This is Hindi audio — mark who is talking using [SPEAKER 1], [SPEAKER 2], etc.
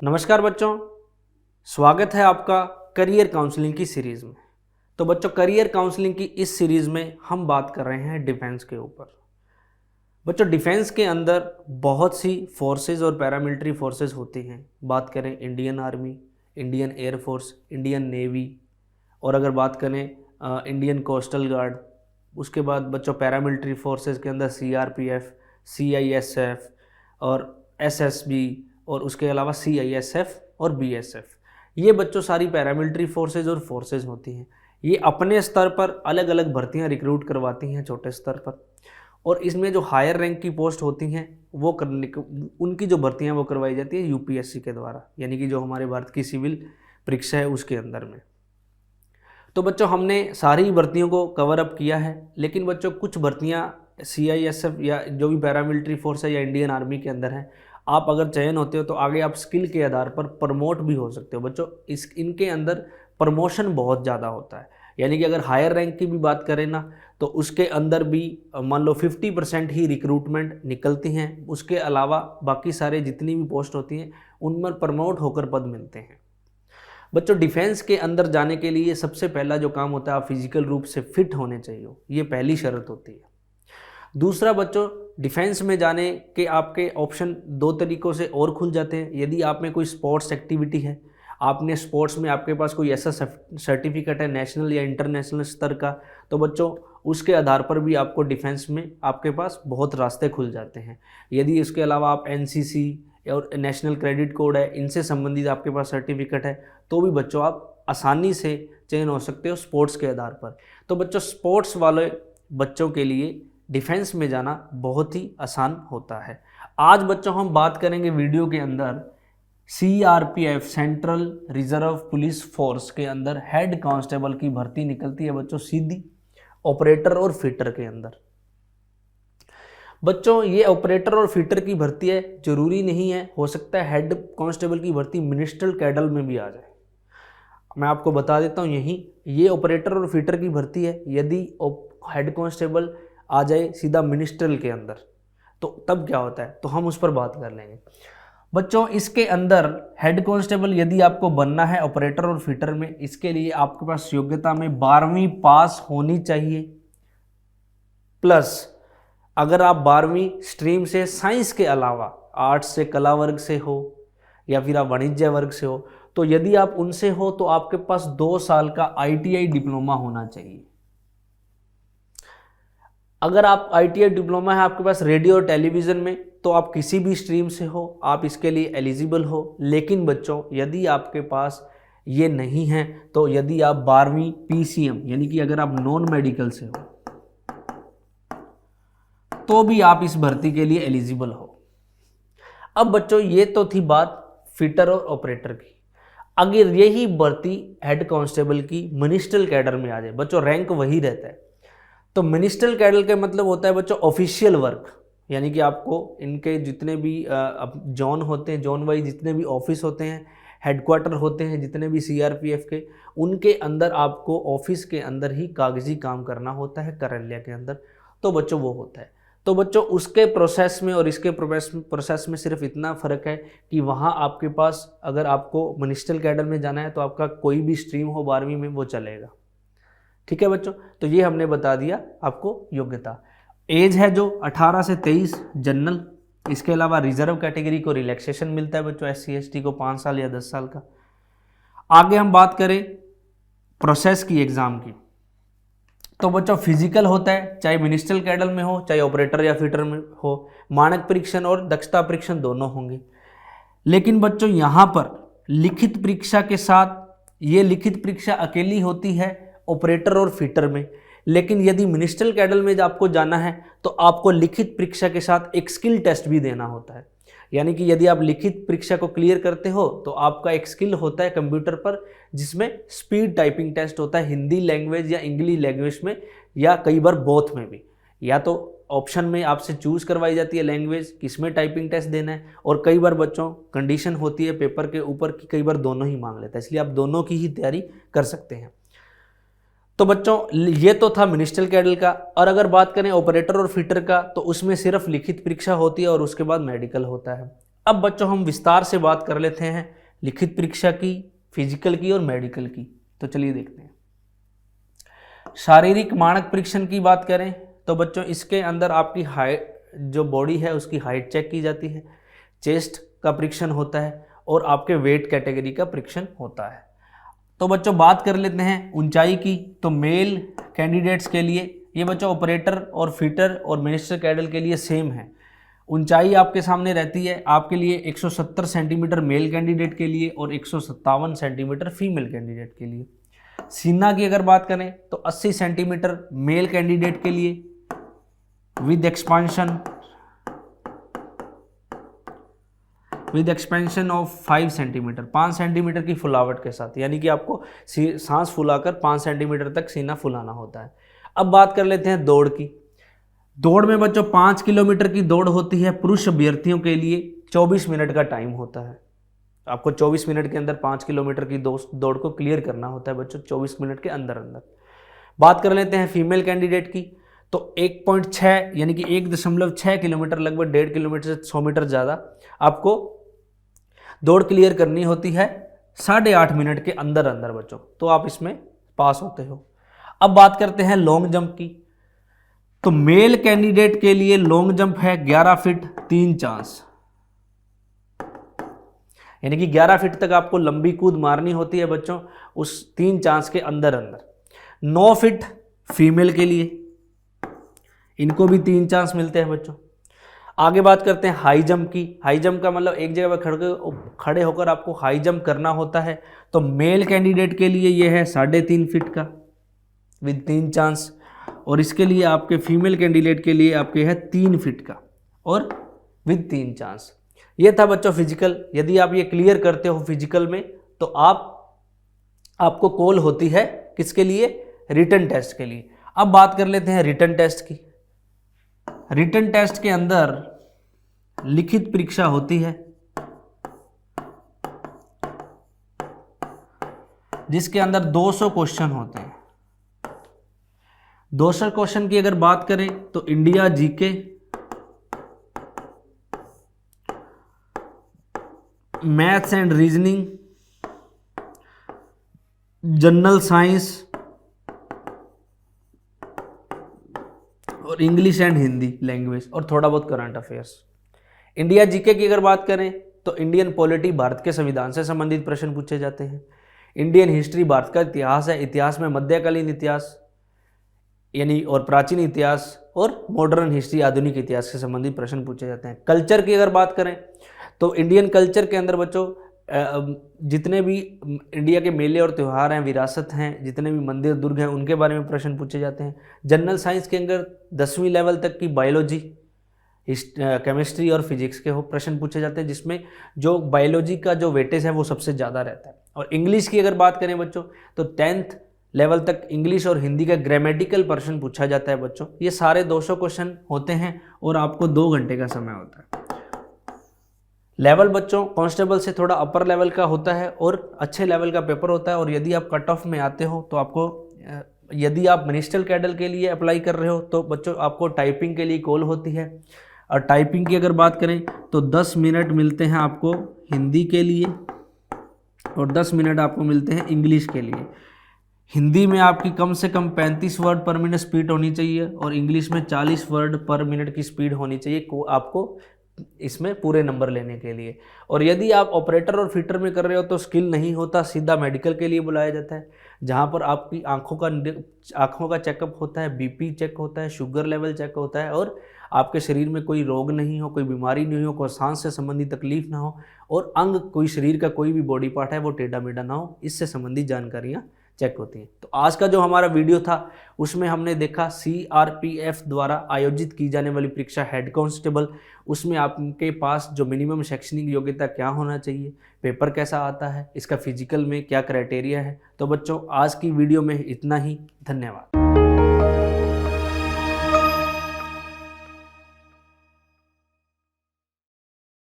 [SPEAKER 1] नमस्कार बच्चों, स्वागत है आपका करियर काउंसलिंग की सीरीज़ में। तो बच्चों, करियर काउंसलिंग की इस सीरीज़ में हम बात कर रहे हैं डिफेंस के ऊपर। बच्चों, डिफेंस के अंदर बहुत सी फोर्सेस और पैरामिलिट्री फोर्सेस होती हैं। बात करें Indian army, Indian air force, Indian navy, और अगर बात करें इंडियन कोस्टल गार्ड। उसके बाद बच्चों पैरामिलिट्री फोर्सेस के अंदर सीआरपीएफ, सीआईएसएफ और एसएसबी, और उसके अलावा सीआईएसएफ और बीएसएफ। ये बच्चों सारी पैरामिलिट्री फोर्सेज और फोर्सेज होती हैं। ये अपने स्तर पर अलग अलग भर्तियां रिक्रूट करवाती हैं छोटे स्तर पर, और इसमें जो हायर रैंक की पोस्ट होती हैं वो उनकी जो भर्तियां वो करवाई जाती है यूपीएससी के द्वारा, यानी कि जो हमारे भारत की सिविल परीक्षा है उसके अंदर में। तो बच्चों, हमने सारी भर्तियों को कवर अप किया है, लेकिन बच्चों कुछ भर्तियां सीआईएसएफ या जो भी पैरामिलिट्री फोर्स है या इंडियन आर्मी के अंदर हैं, आप अगर चयन होते हो तो आगे आप स्किल के आधार पर प्रमोट भी हो सकते हो। बच्चों, इनके अंदर प्रमोशन बहुत ज़्यादा होता है, यानी कि अगर हायर रैंक की भी बात करें ना, तो उसके अंदर भी मान लो 50% ही रिक्रूटमेंट निकलती हैं। उसके अलावा बाकी सारे जितनी भी पोस्ट होती हैं उनमें प्रमोट होकर पद मिलते हैं। बच्चों, डिफेंस के अंदर जाने के लिए सबसे पहला जो काम होता है, आप फिजिकल रूप से फिट होने चाहिए, ये पहली शर्त होती है। दूसरा बच्चों, डिफेंस में जाने के आपके ऑप्शन दो तरीक़ों से और खुल जाते हैं। यदि आप में कोई स्पोर्ट्स एक्टिविटी है, आपने स्पोर्ट्स में आपके पास कोई ऐसा सर्टिफिकेट है नेशनल या इंटरनेशनल स्तर का, तो बच्चों उसके आधार पर भी आपको डिफेंस में आपके पास बहुत रास्ते खुल जाते हैं। यदि इसके अलावा आप एनसीसी और नेशनल क्रेडिट कोड है, इनसे संबंधित आपके पास सर्टिफिकेट है, तो भी बच्चों आप आसानी से चयन हो सकते हो स्पोर्ट्स के आधार पर। तो बच्चों, स्पोर्ट्स वाले बच्चों के लिए डिफेंस में जाना बहुत ही आसान होता है। आज बच्चों हम बात करेंगे वीडियो के अंदर CRPF, central reserve police force के अंदर हेड कांस्टेबल की भर्ती निकलती है बच्चों सीधी ऑपरेटर और फिटर के अंदर। बच्चों, ये ऑपरेटर और फिटर की भर्ती है, जरूरी नहीं है, हो सकता है हेड कांस्टेबल की भर्ती मिनिस्ट्रियल कैडर में भी आ जाए। मैं आपको बता देता हूँ, यही ये ऑपरेटर और फिटर की भर्ती है। यदि हेड कांस्टेबल आ जाए सीधा मिनिस्ट्रियल के अंदर, तो तब क्या होता है, तो हम उस पर बात कर लेंगे। बच्चों, इसके अंदर हेड कांस्टेबल यदि आपको बनना है ऑपरेटर और फिटर में, इसके लिए आपके पास योग्यता में 12वीं पास होनी चाहिए, प्लस अगर आप 12वीं स्ट्रीम से साइंस के अलावा आर्ट्स से, कला वर्ग से हो या फिर आप वाणिज्य वर्ग से हो, तो यदि आप उनसे हो तो आपके पास 2 साल का आईटीआई डिप्लोमा होना चाहिए। अगर आप आईटीआई डिप्लोमा है आपके पास रेडियो और टेलीविज़न में, तो आप किसी भी स्ट्रीम से हो, आप इसके लिए एलिजिबल हो। लेकिन बच्चों, यदि आपके पास ये नहीं है, तो यदि आप 12वीं पीसीएम यानी कि अगर आप नॉन मेडिकल से हो, तो भी आप इस भर्ती के लिए एलिजिबल हो। अब बच्चों, ये तो थी बात फिटर और ऑपरेटर की। अगर यही भर्ती हेड कांस्टेबल की मिनिस्ट्रियल कैडर में आ जाए, बच्चों रैंक वही रहता है। तो मिनिस्ट्रियल कैडर का मतलब होता है बच्चों ऑफिशियल वर्क, यानी कि आपको इनके जितने भी जोन होते हैं, जोन वाइज जितने भी ऑफिस होते हैं, हेडक्वार्टर होते हैं जितने भी सीआरपीएफ के, उनके अंदर आपको ऑफिस के अंदर ही कागजी काम करना होता है, कार्यालय के अंदर। तो बच्चों वो होता है। तो बच्चों, उसके प्रोसेस में और इसके प्रोसेस में सिर्फ इतना फ़र्क है कि वहाँ आपके पास अगर आपको मिनिस्ट्रियल कैडर में जाना है तो आपका कोई भी स्ट्रीम हो 12वीं में वो चलेगा। ठीक है बच्चों, तो ये हमने बता दिया आपको योग्यता। एज है जो 18 से 23 जनरल, इसके अलावा रिजर्व कैटेगरी को रिलैक्सेशन मिलता है बच्चों, एससी एसटी को 5 साल या 10 साल का। आगे हम बात करें प्रोसेस की एग्जाम की, तो बच्चों फिजिकल होता है, चाहे मिनिस्ट्रियल कैडर में हो चाहे ऑपरेटर या फिटर में हो। मानक परीक्षण और दक्षता परीक्षण दोनों होंगे। लेकिन बच्चों यहाँ पर लिखित परीक्षा के साथ, ये लिखित परीक्षा अकेली होती है ऑपरेटर और फिटर में। लेकिन यदि मिनिस्ट्रियल कैडर में आपको जाना है तो आपको लिखित परीक्षा के साथ एक स्किल टेस्ट भी देना होता है। यानी कि यदि आप लिखित परीक्षा को क्लियर करते हो तो आपका एक स्किल होता है कंप्यूटर पर, जिसमें स्पीड टाइपिंग टेस्ट होता है हिंदी लैंग्वेज या इंग्लिश लैंग्वेज में, या कई बार बोथ में भी। या तो ऑप्शन में आपसे चूज करवाई जाती है लैंग्वेज किसमें टाइपिंग टेस्ट देना है, और कई बार बच्चों कंडीशन होती है पेपर के ऊपर कि कई बार दोनों ही मांग लेता है, इसलिए आप दोनों की ही तैयारी कर सकते हैं। तो बच्चों, ये तो था मिनिस्ट्रियल कैडर का। और अगर बात करें ऑपरेटर और फिटर का, तो उसमें सिर्फ लिखित परीक्षा होती है और उसके बाद मेडिकल होता है। अब बच्चों हम विस्तार से बात कर लेते हैं लिखित परीक्षा की, फिजिकल की और मेडिकल की। तो चलिए देखते हैं। शारीरिक मानक परीक्षण की बात करें तो बच्चों इसके अंदर आपकी हाइट, जो बॉडी है उसकी हाइट चेक की जाती है, चेस्ट का परीक्षण होता है और आपके वेट कैटेगरी का परीक्षण होता है। तो बच्चों बात कर लेते हैं ऊंचाई की। तो मेल कैंडिडेट्स के लिए ये बच्चों ऑपरेटर और फिटर और मिनिस्टर कैडर के लिए सेम है। ऊंचाई आपके सामने रहती है आपके लिए 170 सेंटीमीटर मेल कैंडिडेट के लिए और 157 सेंटीमीटर फीमेल कैंडिडेट के लिए। सीना की अगर बात करें तो 80 सेंटीमीटर मेल कैंडिडेट के लिए with expansion of 5 centimetre, 5 centimetre की फुलावट के साथ, यानी कि आपको सांस फुलाकर 5 सेंटीमीटर तक सीना फुलाना होता है। अब बात कर लेते हैं दौड़ की। दौड़ में बच्चों 5 किलोमीटर की दौड़ होती है। पुरुष अभ्यर्थियों के लिए 24 मिनट का टाइम होता है। आपको 24 मिनट के अंदर 5 किलोमीटर की दौड़ को क्लियर करना होता है बच्चों, 24 मिनट के अंदर अंदर। बात कर लेते हैं फीमेल कैंडिडेट की। तो 1.6 यानी कि 1.6 किलोमीटर, लगभग 1.5 किलोमीटर से 100 मीटर ज़्यादा आपको दौड़ क्लियर करनी होती है 8.5 मिनट के अंदर अंदर बच्चों, तो आप इसमें पास होते हो। अब बात करते हैं लॉन्ग जंप की। तो मेल कैंडिडेट के लिए लॉन्ग जंप है 11 फीट 3 चांस, यानी कि 11 फीट तक आपको लंबी कूद मारनी होती है बच्चों उस 3 चांस के अंदर अंदर। 9 फीट फीमेल के लिए, इनको भी 3 चांस मिलते हैं बच्चों। आगे बात करते हैं हाई जंप की। हाई जंप का मतलब एक जगह पर खड़े होकर आपको हाई जंप करना होता है। तो मेल कैंडिडेट के लिए ये है 3.5 फीट का विद 3 चांस, और इसके लिए आपके फीमेल कैंडिडेट के लिए आपके है 3 फीट का और विद 3 चांस। ये था बच्चों फिजिकल। यदि आप ये क्लियर करते हो फिजिकल में तो आपको कॉल होती है किसके लिए? रिटन टेस्ट के लिए। अब बात कर लेते हैं रिटन टेस्ट की। रिटन टेस्ट के अंदर लिखित परीक्षा होती है जिसके अंदर 200 क्वेश्चन होते हैं। 200 क्वेश्चन की अगर बात करें तो India GK, maths and reasoning, general science और इंग्लिश एंड हिंदी लैंग्वेज और थोड़ा बहुत करंट अफेयर्स। इंडिया जीके की अगर बात करें तो इंडियन पॉलिटी, भारत के संविधान से संबंधित प्रश्न पूछे जाते हैं। इंडियन हिस्ट्री, भारत का इतिहास है, इतिहास में मध्यकालीन इतिहास यानी और प्राचीन इतिहास और मॉडर्न हिस्ट्री, आधुनिक इतिहास से संबंधित प्रश्न पूछे जाते हैं। कल्चर की अगर बात करें तो इंडियन कल्चर के अंदर बच्चों जितने भी इंडिया के मेले और त्यौहार हैं, विरासत हैं, जितने भी मंदिर दुर्ग हैं, उनके बारे में प्रश्न पूछे जाते हैं। जनरल साइंस के अंदर 10वीं लेवल तक की बायोलॉजी, केमिस्ट्री और फिजिक्स के प्रश्न पूछे जाते हैं, जिसमें जो बायोलॉजी का जो वेटेज है वो सबसे ज़्यादा रहता है। और इंग्लिश की अगर बात करें बच्चों तो 10th लेवल तक इंग्लिश और हिंदी का ग्रामेटिकल प्रश्न पूछा जाता है बच्चों। ये सारे 200 क्वेश्चन होते हैं और आपको 2 घंटे का समय होता है। लेवल बच्चों कांस्टेबल से थोड़ा अपर लेवल का होता है और अच्छे लेवल का पेपर होता है। और यदि आप कट ऑफ में आते हो तो आपको, यदि आप मिनिस्ट्रियल कैडर के लिए अप्लाई कर रहे हो तो बच्चों आपको टाइपिंग के लिए कॉल होती है। और टाइपिंग की अगर बात करें तो 10 मिनट मिलते हैं आपको हिंदी के लिए और 10 मिनट आपको मिलते हैं इंग्लिश के लिए। हिंदी में आपकी कम से कम 35 वर्ड पर मिनट स्पीड होनी चाहिए और इंग्लिश में 40 वर्ड पर मिनट की स्पीड होनी चाहिए आपको इसमें पूरे नंबर लेने के लिए। और यदि आप ऑपरेटर और फिटर में कर रहे हो तो स्किल नहीं होता, सीधा मेडिकल के लिए बुलाया जाता है, जहां पर आपकी आँखों का चेकअप होता है, बीपी चेक होता है, शुगर लेवल चेक होता है और आपके शरीर में कोई रोग नहीं हो, कोई बीमारी नहीं हो, कोई सांस से संबंधित तकलीफ ना हो और अंग, कोई शरीर का कोई भी बॉडी पार्ट है वो टेढ़ा मेढ़ा ना हो, इससे संबंधित जानकारियाँ चेक होती हैं। तो आज का जो हमारा वीडियो था उसमें हमने देखा CRPF द्वारा आयोजित की जाने वाली परीक्षा हेड कांस्टेबल, उसमें आपके पास जो मिनिमम शैक्षणिक योग्यता क्या होना चाहिए, पेपर कैसा आता है, इसका फिजिकल में क्या क्राइटेरिया है। तो बच्चों आज की वीडियो में इतना ही। धन्यवाद।